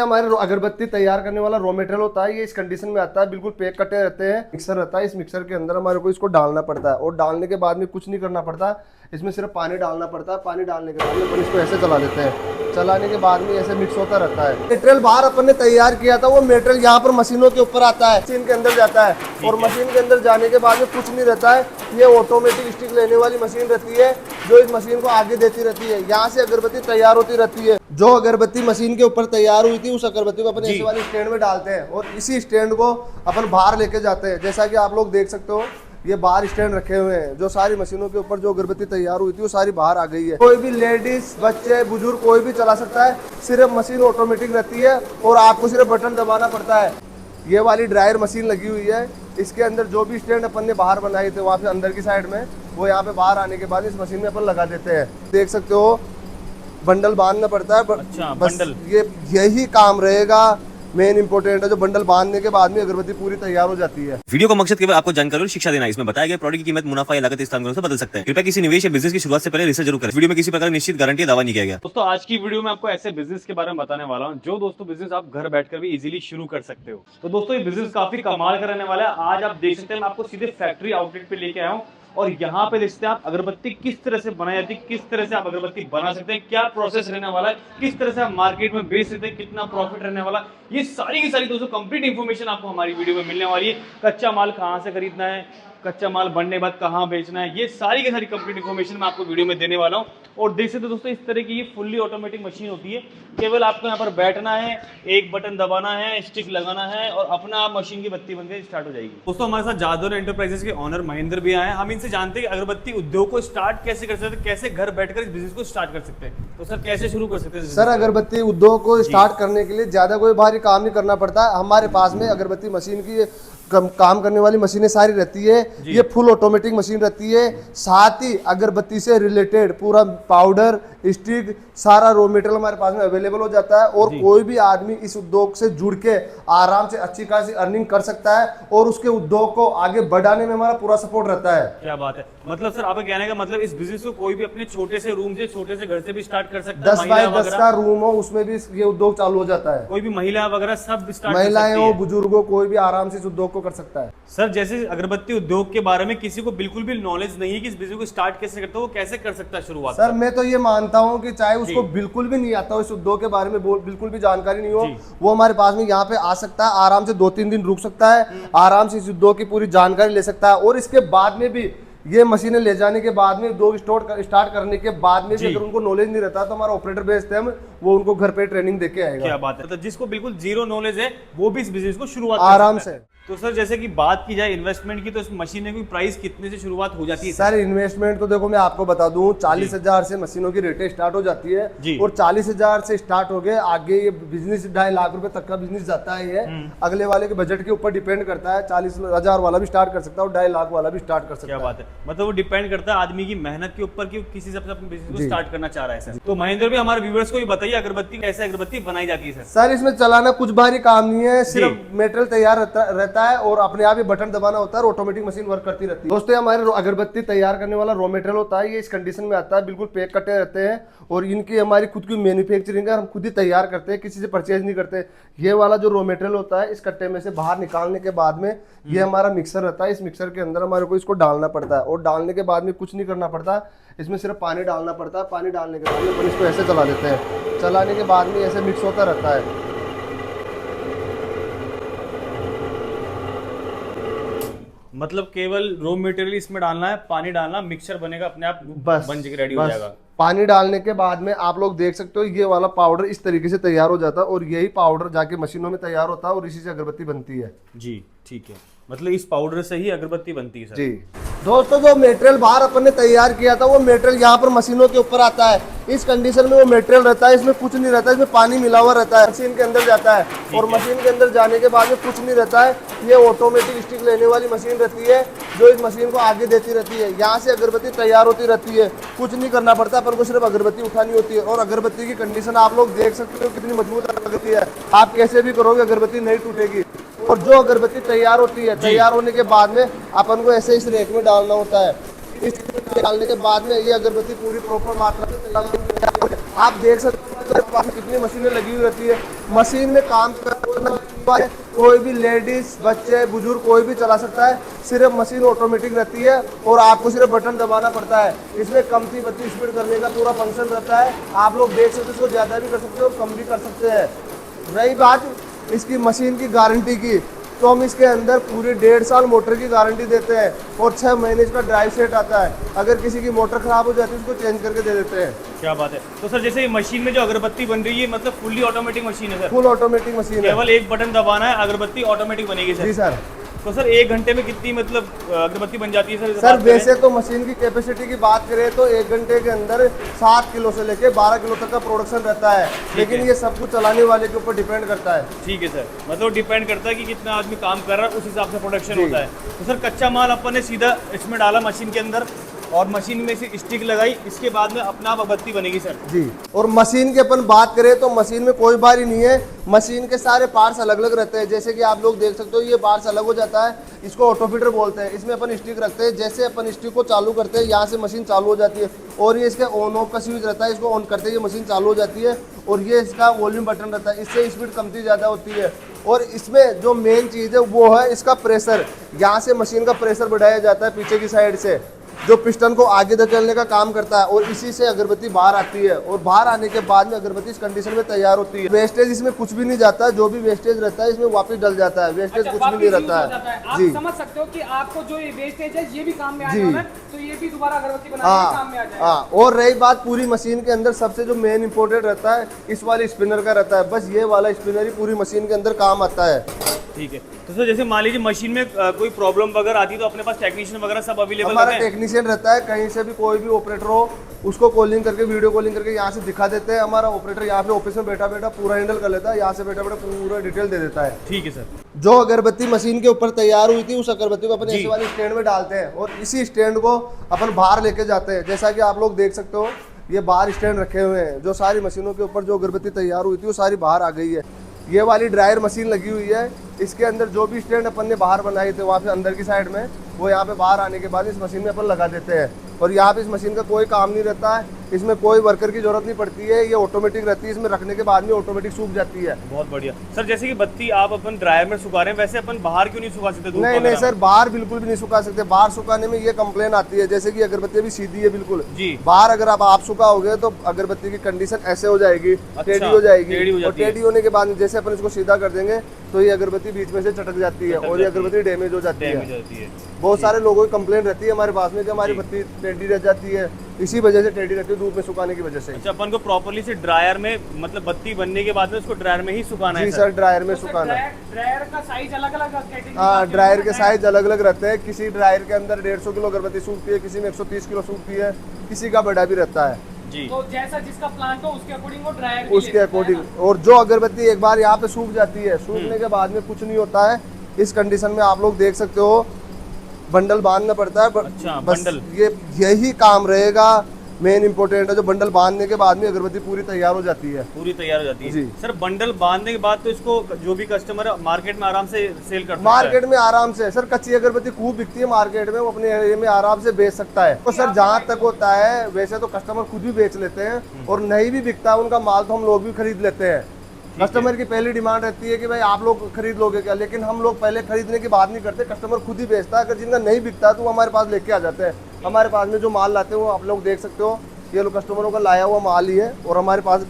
हमारे अगरबत्ती तैयार करने वाला रॉ मटेरियल होता है, ये इस कंडीशन में आता है, बिल्कुल पैक कटे रहते हैं। मिक्सर रहता है, इस मिक्सर के अंदर हमारे को इसको डालना पड़ता है और डालने के बाद में कुछ नहीं करना पड़ता, इसमें सिर्फ पानी डालना पड़ता है। पानी डालने के बाद में अपन इसको ऐसे चला देते हैं, चलाने के बाद में ऐसे मिक्स होता रहता है। मटेरियल बाहर अपन ने तैयार किया था, वो मटेरियल यहाँ पर मशीनों के ऊपर आता है, मशीन के अंदर जाता है और मशीन के अंदर जाने के बाद में कुछ नहीं रहता है। ये ऑटोमेटिक स्टिक लेने वाली मशीन रहती है जो इस मशीन को आगे देती रहती है। यहाँ से अगरबत्ती तैयार होती रहती है। जो अगरबत्ती मशीन के ऊपर तैयार हुई थी उस अगरबत्ती को अपन ऐसे वाली स्टैंड में डालते हैं और इसी स्टैंड को अपन बाहर लेके जाते हैं। जैसा कि आप लोग देख सकते हो, ये बाहर स्टैंड रखे हुए हैं। जो सारी मशीनों के ऊपर जो अगरबत्ती तैयार हुई थी वो सारी बाहर आ गई है। कोई भी लेडीज, बच्चे, बुजुर्ग कोई भी चला सकता है। सिर्फ मशीन ऑटोमेटिक रहती है और आपको सिर्फ बटन दबाना पड़ता है। ये वाली ड्रायर मशीन लगी हुई है, इसके अंदर जो भी स्टैंड अपन ने बाहर बनाए थे वहाँ पे अंदर की साइड में, वो यहाँ पे बाहर आने के बाद इस मशीन में अपन लगा देते हैं। देख सकते हो बंडल बांधना पड़ता है। अच्छा, बस बंडल। यही काम रहेगा, मेन इंपॉर्टेंट है। जो बंडल बांधने के बाद में अगरबत्ती पूरी तैयार हो जाती है। वीडियो का मकसद केवल आपको जानकारी और शिक्षा देना है। इसमें बताया गया प्रोडक्ट की कीमत मुनाफा या लागत स्थान से बदल सकता है। कृपया किसी निवेश या बिजनेस की शुरुआत से पहले रिसर्च जरूर करें। वीडियो में किसी प्रकार निश्चित गारंटी दावा नहीं किया गया। दोस्तों आज की वीडियो में आपको ऐसे बिजनेस के बारे में बताने वाला हूं जो दोस्तों बिजनेस आप घर बैठकर भी इजीली शुरू कर सकते हो। तो दोस्तों ये बिजनेस काफी कमाल का रहने वाला है। आज आप देख सकते हैं, मैं आपको सीधे फैक्ट्री आउटलेट पे लेके आया हूं और यहाँ पे देखते हैं आप अगरबत्ती किस तरह से बनाई जाती है, किस तरह से आप अगरबत्ती बना सकते हैं, क्या प्रोसेस रहने वाला है, किस तरह से आप मार्केट में बेच सकते हैं, कितना प्रॉफिट रहने वाला है। ये सारी की सारी दोस्तों कंप्लीट इन्फॉर्मेशन आपको हमारी वीडियो में मिलने वाली है। कच्चा माल कहाँ से खरीदना है, कच्चा माल बनने के बाद कहाँ बेचना है, ये सारी की सारी कंप्लीट इन्फॉर्मेशन मैं आपको वीडियो में देने वाला हूँ। और देख सकते हो दोस्तों, इस तरह की ये फुल्ली ऑटोमेटिक मशीन होती है। केवल आपको यहाँ पर बैठना है, एक बटन दबाना है, स्टिक लगाना है और अपना आप मशीन की बत्ती बनकर स्टार्ट हो जाएगी। दोस्तों हमारे साथ जादौर एंटरप्राइजेस के ऑनर महेंद्र भी आए हैं। हम इनसे जानते हैं कि अगरबत्ती उद्योग को स्टार्ट कैसे कर सकते हैं, कैसे घर बैठकर इस बिजनेस को स्टार्ट कर सकते हैं। तो सर कैसे शुरू कर सकते हैं? सर अगरबत्ती उद्योग को स्टार्ट करने के लिए ज्यादा कोई भारी काम नहीं करना पड़ता है। हमारे पास में अगरबत्ती मशीन की काम करने वाली मशीनें सारी रहती है। ये फुल ऑटोमेटिक मशीन रहती है। साथ ही अगरबत्ती से रिलेटेड पूरा पाउडर, स्टिक, सारा रॉ मटेरियल हमारे पास में अवेलेबल हो जाता है और कोई भी आदमी इस उद्योग से जुड़ के आराम से अच्छी खासी अर्निंग कर सकता है और उसके उद्योग को आगे बढ़ाने में हमारा पूरा सपोर्ट रहता है। क्या बात है। मतलब सर आपका कहने का मतलब इस बिजनेस को कोई भी अपने छोटे से रूम से, छोटे से घर से भी स्टार्ट कर सकता है। 10 बाय 10 का रूम हो उसमें भी ये उद्योग चालू हो जाता है। कोई भी महिला वगैरह सब स्टार्ट, महिलाएं हो, बुजुर्ग हो, कोई भी आराम से इस उद्योग को कर सकता है। सर जैसे अगरबत्ती उद्योग के बारे में किसी को बिल्कुल भी नॉलेज नहीं है कि इस बिजनेस को स्टार्ट कैसे करता है, वो कैसे कर सकता है शुरुआत? सर मैं तो ये मानता हूँ कि चाहे उसको बिल्कुल भी नहीं आता हो, इस उद्योग के बारे में बिल्कुल भी जानकारी नहीं हो, वो हमारे पास में यहाँ पे आ सकता है, आराम से 2-3 दिन रुक सकता है, आराम से इस उद्योग की पूरी जानकारी ले सकता है। और इसके बाद में भी ये मशीनें ले जाने के बाद में उद्योग स्टार्ट करने के बाद में भी अगर उनको नॉलेज नहीं रहता तो हमारा ऑपरेटर भेजते हैं, वो उनको घर पे ट्रेनिंग देके आएगा। क्या बात है। मतलब जिसको बिल्कुल जीरो नॉलेज है वो भी इस बिजनेस को शुरुआत आराम से। तो सर जैसे कि बात की जाए इन्वेस्टमेंट की, तो इस मशीन की प्राइस कितने से शुरुआत हो जाती है? सर इन्वेस्टमेंट तो देखो मैं आपको बता दूं, 40,000 से मशीनों की रेटें स्टार्ट हो जाती है और 40,000 से स्टार्ट हो गए आगे ये बिजनेस 2.5 लाख रुपए तक का बिजनेस जाता है। ये अगले वाले के बजट के ऊपर डिपेंड करता है। 40,000 वाला भी स्टार्ट कर सकता है और 2.5 लाख वाला भी स्टार्ट कर सकता है। क्या बात है। मतलब वो डिपेंड करता है आदमी की मेहनत के ऊपर कि किसी से अपने बिजनेस को स्टार्ट करना चाह रहा है। सर तो महेंद्र भी हमारे व्यूअर्स को भी बताइए अगरबत्ती कैसे अगरबत्ती बनाई जाती है? सर इसमें चलाना कुछ भारी काम नहीं है, सिर्फ मटेरियल तैयार रहता है और अपने आप बटन दबाना होता है, ऑटोमेटिक मशीन वर्क करती रहती है। दोस्तों हमारे अगरबत्ती तैयार करने वाला रॉ मटेरियल होता है, ये इस कंडीशन में आता है, बिल्कुल पैक कटे रहते हैं और इनकी हमारी खुद की मैन्युफैक्चरिंग है, हम खुद ही तैयार करते हैं, किसी से परचेज नहीं करते। ये वाला जो रॉ मटेरियल होता है इस कट्टे में से बाहर निकालने के बाद में ये हमारा मिक्सर रहता है। इस मिक्सर के अंदर हमारे को इसको डालना पड़ता है और डालने के बाद में कुछ नहीं करना पड़ता, इसमें सिर्फ पानी डालना पड़ता है। पानी डालने के बाद में इसको ऐसे चला देते हैं, चलाने के बाद में ऐसे मिक्स होता रहता है। मतलब केवल रॉ मटेरियल इसमें डालना है, पानी डालना, मिक्सचर बनेगा, अपने आप बस बन के रेडी हो जाएगा। पानी डालने के बाद में आप लोग देख सकते हो ये वाला पाउडर इस तरीके से तैयार हो जाता है और यही पाउडर जाके मशीनों में तैयार होता है और इसी से अगरबत्ती बनती है। जी ठीक है। मतलब इस पाउडर से ही अगरबत्ती बनती है सर? जी। दोस्तों जो मटेरियल बाहर अपन ने तैयार किया था वो मटेरियल यहाँ पर मशीनों के ऊपर आता है। इस कंडीशन में वो मटेरियल रहता है, इसमें कुछ नहीं रहता, इसमें पानी मिला हुआ रहता है, मशीन के अंदर जाता है और मशीन के अंदर जाने के बाद में कुछ नहीं रहता है। ये ऑटोमेटिक स्टिक लेने वाली मशीन रहती है जो इस मशीन को आगे देती रहती है। यहाँ से अगरबत्ती तैयार होती रहती है, कुछ नहीं करना पड़ता, अपन को सिर्फ अगरबत्ती उठानी होती है। और अगरबत्ती की कंडीशन आप लोग देख सकते हो कितनी मजबूत अगरबत्ती है, आप कैसे भी करोगे अगरबत्ती नहीं टूटेगी। और जो अगरबत्ती तैयार होती है, तैयार होने के बाद में अपन को ऐसे इस रेक में डालना होता है। इस डालने के बाद में ये अगरबत्ती पूरी प्रॉपर मात्रा में तैयार, आप देख सकते हो आपके पास कितनी मशीनें लगी हुई रहती है। मशीन में काम करना कोई भी लेडीज, बच्चे, बुजुर्ग कोई भी चला सकता है। सिर्फ मशीन ऑटोमेटिक रहती है और आपको सिर्फ बटन दबाना पड़ता है। इसमें कम थी 32 स्पीड करने का पूरा फंक्शन रहता है। आप लोग देख सकते हो, इसको ज़्यादा भी कर सकते हो, कम भी कर सकते हैं। रही बात इसकी मशीन की गारंटी की, तो हम इसके अंदर पूरी 1.5 साल मोटर की गारंटी देते हैं और 6 महीने इसका ड्राइव सेट आता है। अगर किसी की मोटर खराब हो जाती है उसको चेंज करके दे देते हैं। क्या बात है। तो सर जैसे मशीन में जो अगरबत्ती बन रही है मतलब फुल्ली ऑटोमेटिक मशीन है सर? फुल ऑटोमेटिक मशीन है, केवल एक बटन दबाना है, अगरबत्ती ऑटोमेटिक बनेगी सर? जी सर। तो सर 1 घंटे में कितनी मतलब अगरबत्ती बन जाती है सर? सर वैसे तो मशीन की कैपेसिटी की बात करें तो 1 घंटे के अंदर 7 किलो से लेके 12 किलो तक का प्रोडक्शन रहता है, लेकिन ये सब कुछ चलाने वाले के ऊपर डिपेंड करता है। ठीक है सर, मतलब डिपेंड करता है कि कितना आदमी काम कर रहा है, उस हिसाब से प्रोडक्शन होता है। तो सर कच्चा माल अपन ने सीधा इसमें डाला मशीन के अंदर और मशीन में से स्टिक लगाई, इसके बाद में अपना आप अगरबत्ती बनेगी सर? जी। और मशीन की अपन बात करें तो मशीन में कोई बार ही नहीं है, मशीन के सारे पार्ट्स अलग अलग रहते हैं। जैसे कि आप लोग देख सकते हो, ये पार्ट्स अलग हो जाता है, इसको ऑटो फीडर बोलते हैं। इसमें अपन स्टिक रखते हैं, जैसे अपन स्टिक को चालू करते हैं यहाँ से मशीन चालू हो जाती है। और ये इसका ऑन ऑफ का स्विच रहता है, इसको ऑन करते ही मशीन चालू हो जाती है। और ये इसका वॉल्यूम बटन रहता है, इससे स्पीड कमती ज़्यादा होती है। और इसमें जो मेन चीज़ है वो है इसका प्रेशर। यहाँ से मशीन का प्रेशर बढ़ाया जाता है पीछे की साइड से, जो पिस्टन को आगे धकेलने का काम करता है, और इसी से अगरबत्ती बाहर आती है। और बाहर आने के बाद में अगरबत्ती इस कंडीशन में तैयार होती है। वेस्टेज इसमें कुछ भी नहीं जाता, जो भी वेस्टेज रहता है इसमें वापस डल जाता है। वेस्टेज कुछ भी नहीं रहता है। आप समझ सकते हो कि आपको जो ये वेस्टेज है ये भी काम में आने वाला है, तो ये भी दोबारा अगरबत्ती बनाने के काम में आ जाएगा। हाँ, और रही बात पूरी मशीन के अंदर सबसे जो मेन इंपोर्टेंट रहता है इस वाले स्पिनर का रहता है। बस ये वाला स्पिनर ही पूरी मशीन के अंदर काम आता है। ठीक है। तो सर जैसे मान लीजिए मशीन में कोई प्रॉब्लम वगैरह आती है तो अपने पास टेक्नीशियन वगैरह सब अवेलेबल हमारा टेक्नीशियन रहता है, कहीं से भी कोई भी ऑपरेटर हो उसको कॉलिंग करके, वीडियो कॉलिंग करके यहाँ से दिखा देते हैं। हमारा ऑपरेटर यहाँ पे ऑफिस में बैठा बैठा पूरा हैंडल कर लेता है, यहाँ से बैठा बैठा पूरा डिटेल दे देता है। ठीक है सर। जो अगरबत्ती मशीन के ऊपर तैयार हुई थी उस अगरबत्ती को अपन ऐसे वाले स्टैंड में डालते हैं और इसी स्टैंड को अपन बाहर लेके जाते हैं। जैसा कि आप लोग देख सकते हो, ये बाहर स्टैंड रखे हुए हैं। जो सारी मशीनों के ऊपर जो अगरबत्ती तैयार हुई थी वो सारी बाहर आ गई है। ये वाली ड्रायर मशीन लगी हुई है, इसके अंदर जो भी स्टैंड अपन ने बाहर बनाए थे वहाँ पे अंदर की साइड में, वो यहाँ पे बाहर आने के बाद इस मशीन में अपन लगा देते हैं। और यहाँ पे इस मशीन का कोई काम नहीं रहता है, इसमें कोई वर्कर की जरूरत नहीं पड़ती है, ये ऑटोमेटिक रहती है। इसमें रखने के बाद में ऑटोमेटिक सूख जाती है। बहुत बढ़िया सर। जैसे कि बत्ती आप अपन ड्रायर में सुखा रहे हैं, वैसे अपन बाहर क्यों नहीं सुखा सकते? नहीं नहीं सर, बाहर बिल्कुल भी नहीं सुखा सकते। बाहर सुखाने में ये कंप्लेन आती है, जैसे कि अगरबत्ती भी सीधी है बिल्कुल जी, बाहर अगर आप सुखाओगे तो अगरबत्ती की कंडीशन ऐसे हो जाएगी, टेढ़ी हो जाएगी। और टेढ़ी होने के बाद जैसे अपन इसको सीधा कर देंगे तो ये अगरबत्ती बीच में से चटक जाती है और ये अगरबत्ती डैमेज हो जाती है। बहुत सारे लोगों की कंप्लेंट रहती है हमारे पास में कि हमारी बत्ती टेढ़ी रह जाती है, इसी वजह से टेढ़ी रहती है, धूप में सुखाने की वजह से। अच्छा, अपन को प्रॉपर्ली से ड्रायर में मतलब बत्ती बनने के बाद में उसको ड्रायर में ही सुखाना है? जी सर, ड्रायर में सुखाना है। ड्रायर का साइज अलग अलग, हाँ, ड्रायर के साइज अलग अलग रहते हैं। किसी ड्रायर के अंदर 150 किलो अगरबत्ती सूखती है, किसी में 130 किलो सूखती है, किसी का बड़ा भी रहता है जी। तो जैसा जिसका प्लांट हो उसके अकॉर्डिंग वो ड्रायर उसके अकॉर्डिंग। और जो अगरबत्ती एक बार यहाँ पे सूख जाती है, सूखने के बाद में कुछ नहीं होता है। इस कंडीशन में आप लोग देख सकते हो बंडल बांधना पड़ता है। अच्छा, बस बंडल। यही काम रहेगा, मेन इंपोर्टेंट है। जो बंडल बांधने के बाद में अगरबत्ती पूरी तैयार हो जाती है, पूरी तैयार हो जाती है जी। सर बंडल बांधने के बाद तो इसको जो भी कस्टमर है मार्केट में आराम से सेल कर सकता है? मार्केट में आराम से सर, कच्ची अगरबत्ती खूब बिकती है मार्केट में, वो अपने एरिया में आराम से बेच सकता है। तो सर जहाँ तक होता है वैसे तो कस्टमर खुद भी बेच लेते हैं, और नहीं भी बिकता है उनका माल तो हम लोग भी खरीद लेते हैं। कस्टमर की पहली डिमांड रहती है कि भाई आप लोग खरीद लोगे क्या, लेकिन हम लोग पहले खरीदने की बात नहीं करते, कस्टमर खुद ही बेचता है। अगर जिनका नहीं बिकता तो वो हमारे पास लेके आ जाते हैं। हमारे पास में जो माल लाते हैं वो आप लोग देख सकते हो, ये लोग कस्टमरों का लाया हुआ माल ही है, और हमारे पास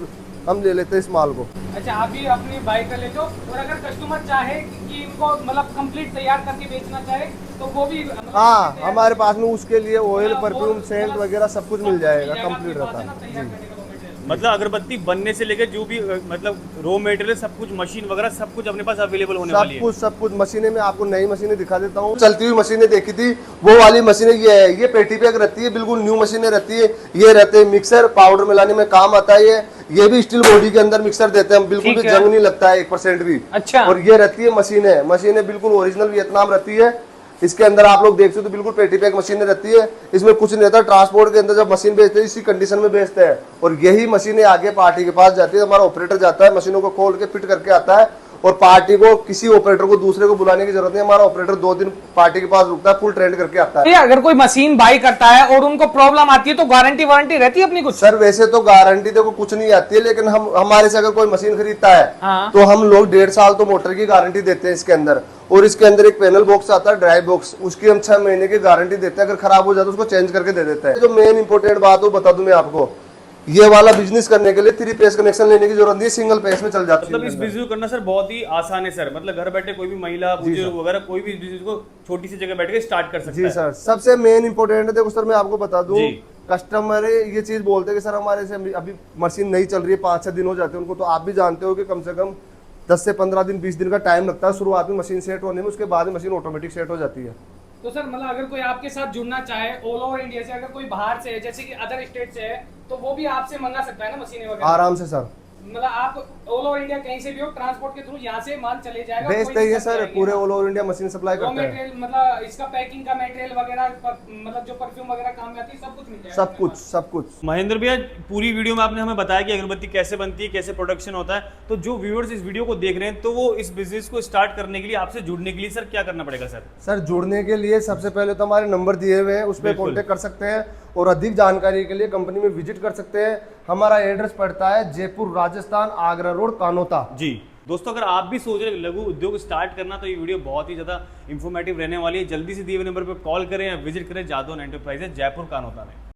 हम ले लेते हैं इस माल को। अच्छा, आप भी अपनी बाई कर लेते हो, और अगर कस्टमर चाहे कि इनको मतलब कंप्लीट तैयार करके बेचना चाहे तो वो भी हाँ, हमारे पास में उसके लिए ऑयल, परफ्यूम, सेंट वगैरह सब कुछ मिल जाएगा, कंप्लीट रहता है जी। मतलब अगरबत्ती बनने से लेकर जो भी मतलब रॉ मटेरियल सब कुछ, मशीन वगैरह सब कुछ अपने पास अवेलेबल होने वाली है? सब कुछ मशीनें में आपको नई मशीनें दिखा देता हूँ। चलती हुई मशीनें देखी थी, वो वाली मशीनें ये है, ये पेटी पैक रहती है, बिल्कुल न्यू मशीनें रहती है। ये रहते हैं मिक्सर, पाउडर मिलाने में काम आता है। ये भी स्टील बॉडी के अंदर मिक्सर देते हैं हम, बिल्कुल भी जंग नहीं लगता है 1% भी। अच्छा। और ये रहती है मशीनें बिल्कुल ओरिजिनल वियतनाम रहती है। इसके अंदर आप लोग देख सकते हो बिल्कुल पेटी पैक मशीनें रहती है, इसमें कुछ नहीं रहता। ट्रांसपोर्ट के अंदर जब मशीन बेचते हैं इसी कंडीशन में बेचते हैं, और यही मशीनें आगे पार्टी के पास जाती है। हमारा ऑपरेटर जाता है, मशीनों को खोल के फिट करके आता है, और पार्टी को किसी ऑपरेटर को दूसरे को बुलाने की जरूरत नहीं, हमारा ऑपरेटर 2 दिन पार्टी के पास रुकता है, फुल ट्रेंड करके आता है। ये अगर कोई मशीन बाई करता है और उनको प्रॉब्लम आती है तो गारंटी वारंटी रहती है अपनी कुछ? सर वैसे तो गारंटी देखो कुछ नहीं आती है, लेकिन हम हमारे से अगर कोई मशीन खरीदता है हाँ। तो हम लोग 1.5 साल तो मोटर की गारंटी देते हैं इसके अंदर, और इसके अंदर एक पैनल बॉक्स आता है ड्राई बॉक्स, उसकी हम 6 महीने की गारंटी देते हैं, अगर खराब हो जाए तो उसको चेंज करके दे देते हैं। जो मेन इंपॉर्टेंट बात वो बता दूं मैं आपको, ये वाला बिजनेस करने के लिए 3 फेस कनेक्शन लेने की जरूरत नहीं, सिंगल फेस में चल जाता है। मतलब इस बिजनेस को करना सर बहुत ही आसान है सर, मतलब घर बैठे कोई भी महिला बुजुर्ग वगैरह कोई भी बिजनेस को छोटी सी जगह बैठ के स्टार्ट कर सकता जी है। सर, सबसे मेन इंपॉर्टेंट है, देखो सर मैं आपको बता दूं, जी। कस्टमर ये चीज बोलते हैं कि सर हमारे से अभी मशीन नहीं चल रही है, 5-6 दिन हो जाते हैं उनको, तो आप भी जानते हो कि कम से कम 10 से 15 दिन 20 दिन का टाइम लगता है शुरुआत में मशीन सेट होने में, उसके बाद में मशीन ऑटोमेटिक सेट हो जाती है। तो सर मतलब अगर कोई आपके साथ जुड़ना चाहे ऑल ओवर इंडिया से, अगर कोई बाहर से है जैसे कि अदर स्टेट से है, तो वो भी आपसे मंगा सकता है ना मशीनें वगैरह? आराम से सर, मतलब आप ऑल ओवर इंडिया कहीं से भी हो, ट्रांसपोर्ट के थ्रू यहाँ से माल चले जाएगा, भेजते ही है सर, पूरे all over India machine supply raw करते हैं। मटेरियल मतलब इसका पैकिंग का मटेरियल वगैरह मतलब जो परफ्यूम वगैरह काम में आती है सब कुछ मिल जाएगा? सब कुछ सब कुछ। महेंद्र भैया पूरी वीडियो में आपने हमें बताया कि अगरबत्ती कैसे बनती है, कैसे प्रोडक्शन होता है, तो जो व्यूअर्स इस वीडियो को देख रहे हैं तो वो इस बिजनेस को स्टार्ट करने के लिए आपसे जुड़ने के लिए सर क्या करना पड़ेगा सर? सर जुड़ने के लिए सबसे पहले तो हमारे नंबर दिए हुए हैं, उस पर बिल्कुल। कॉन्टेक्ट कर सकते हैं, और अधिक जानकारी के लिए कंपनी में विजिट कर सकते हैं। हमारा एड्रेस पड़ता है जयपुर राजस्थान, आगरा रोड, कानोता। जी दोस्तों, अगर आप भी सोच रहे हैं लघु उद्योग स्टार्ट करना तो ये वीडियो बहुत ही ज्यादा इंफॉर्मेटिव रहने वाली है। जल्दी से दिए हुए नंबर पर कॉल करें या विजिट करें जादौन एंटरप्राइजेज जयपुर कानोता में।